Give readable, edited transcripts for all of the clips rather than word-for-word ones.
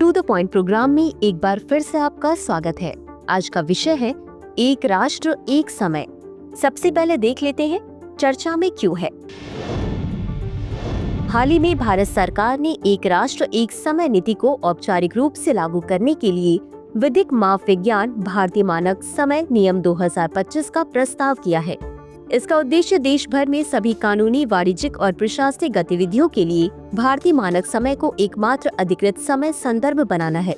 To the point programme में एक बार फिर से आपका स्वागत है। आज का विषय है एक राष्ट्र एक समय। सबसे पहले देख लेते हैं चर्चा में क्यों है। हाल ही में भारत सरकार ने एक राष्ट्र एक समय नीति को औपचारिक रूप से लागू करने के लिए विधिक माप विज्ञान भारतीय मानक समय नियम 2025 का प्रस्ताव किया है। इसका उद्देश्य देश भर में सभी कानूनी, वाणिज्यिक और प्रशासनिक गतिविधियों के लिए भारतीय मानक समय को एकमात्र अधिकृत समय संदर्भ बनाना है।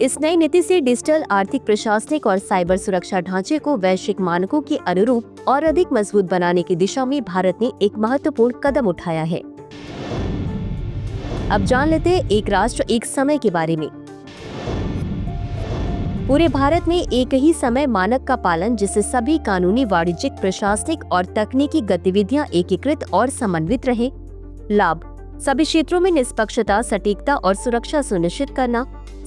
इस नई नीति से डिजिटल, आर्थिक, प्रशासनिक और साइबर सुरक्षा ढांचे को वैश्विक मानकों के अनुरूप और अधिक मजबूत बनाने की दिशा में भारत ने एक महत्वपूर्ण कदम उठाया है। अब जान लेते हैं एक राष्ट्र एक समय के बारे में। पूरे भारत में एक ही समय मानक का पालन, जिससे सभी कानूनी, वाणिज्यिक, प्रशासनिक और तकनीकी गतिविधियां एकीकृत और समन्वित रहे। लाभ: सभी क्षेत्रों में निष्पक्षता, सटीकता और सुरक्षा सुनिश्चित करना।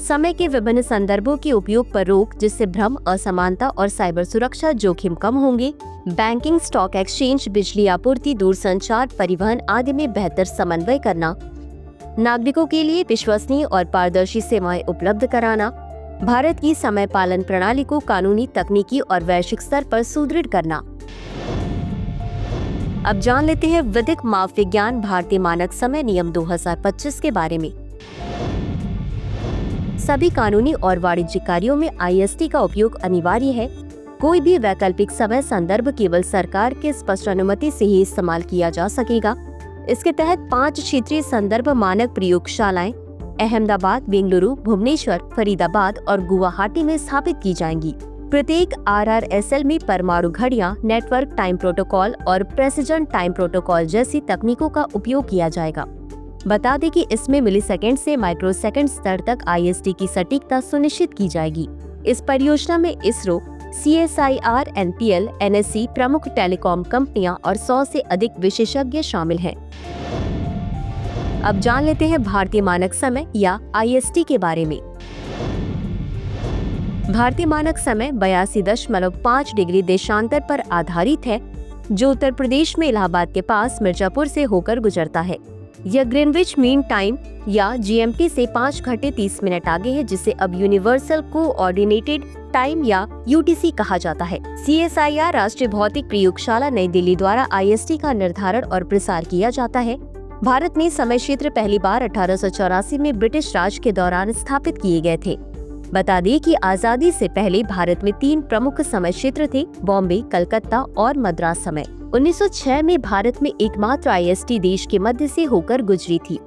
समय के विभिन्न संदर्भों के उपयोग पर रोक, जिससे भ्रम, असमानता और साइबर सुरक्षा जोखिम कम होंगे। बैंकिंग, स्टॉक एक्सचेंज, बिजली आपूर्ति, दूरसंचार, परिवहन आदि में बेहतर समन्वय करना। नागरिकों के लिए विश्वसनीय और पारदर्शी सेवाएं उपलब्ध कराना। भारत की समय पालन प्रणाली को कानूनी, तकनीकी और वैश्विक स्तर पर सुदृढ़ करना। अब जान लेते हैं विधिक माप विज्ञान भारतीय मानक समय नियम 2025 के बारे में। सभी कानूनी और वाणिज्यिक कार्यों में IST का उपयोग अनिवार्य है। कोई भी वैकल्पिक समय संदर्भ केवल सरकार के स्पष्ट अनुमति से ही इस्तेमाल किया जा सकेगा। इसके तहत 5 क्षेत्रीय संदर्भ मानक प्रयोगशालाएं अहमदाबाद, बेंगलुरु, भुवनेश्वर, फरीदाबाद और गुवाहाटी में स्थापित की जाएंगी। प्रत्येक RRSL में परमाणु घड़ियां, नेटवर्क टाइम प्रोटोकॉल और प्रेसिजन टाइम प्रोटोकॉल जैसी तकनीकों का उपयोग किया जाएगा। बता दें कि इसमें मिलीसेकंड से माइक्रोसेकंड स्तर तक IST की सटीकता सुनिश्चित की जाएगी। इस परियोजना में इसरो, CSIR, NPL, NSE, प्रमुख टेलीकॉम कंपनियां और 100 से अधिक विशेषज्ञ शामिल हैं। अब जान लेते हैं भारतीय मानक समय या IST के बारे में। भारतीय मानक समय 82.5 डिग्री देशांतर पर आधारित है, जो उत्तर प्रदेश में इलाहाबाद के पास मिर्जापुर से होकर गुजरता है। यह ग्रीनविच मीन टाइम या GMT से 5 घंटे 30 मिनट आगे है, जिसे अब यूनिवर्सल कोऑर्डिनेटेड टाइम या UTC कहा जाता है। CSIR राष्ट्रीय भौतिक प्रयोगशाला नई दिल्ली द्वारा IST का निर्धारण और प्रसार किया जाता है। भारत में समय क्षेत्र पहली बार 1884 में ब्रिटिश राज के दौरान स्थापित किए गए थे। बता दें कि आजादी से पहले भारत में 3 प्रमुख समय क्षेत्र थे: बॉम्बे, कलकत्ता और मद्रास समय। 1906 में भारत में एकमात्र IST देश के मध्य से होकर गुजरी थी।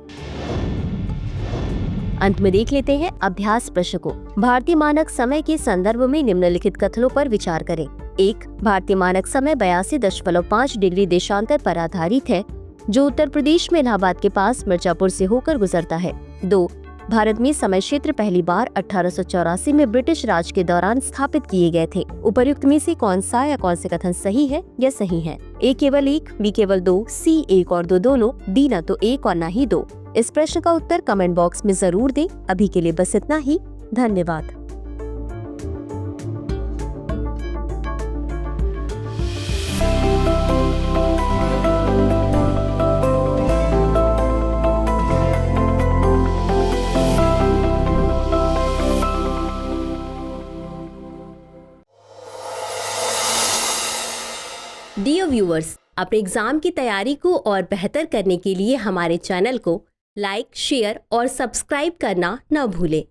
अंत में देख लेते हैं अभ्यास प्रश्न को। भारतीय मानक समय के संदर्भ में निम्नलिखित कथनों पर विचार करें। 1. भारतीय मानक समय 82.5 डिग्री देशांतर पर आधारित है, जो उत्तर प्रदेश में इलाहाबाद के पास मिर्जापुर से होकर गुजरता है। 2. भारत में समय क्षेत्र पहली बार 1884 में ब्रिटिश राज के दौरान स्थापित किए गए थे। उपर्युक्त में से कौन सा या कौन से कथन सही है या सही है? A केवल 1, B केवल 2, C 1 और 2 दोनों, D न तो 1 और न ही 2। इस प्रश्न का उत्तर कमेंट बॉक्स में जरूर दें। अभी के लिए बस इतना ही। धन्यवाद। डियर व्यूअर्स, अपने एग्जाम की तैयारी को और बेहतर करने के लिए हमारे चैनल को लाइक, शेयर और सब्सक्राइब करना न भूलें।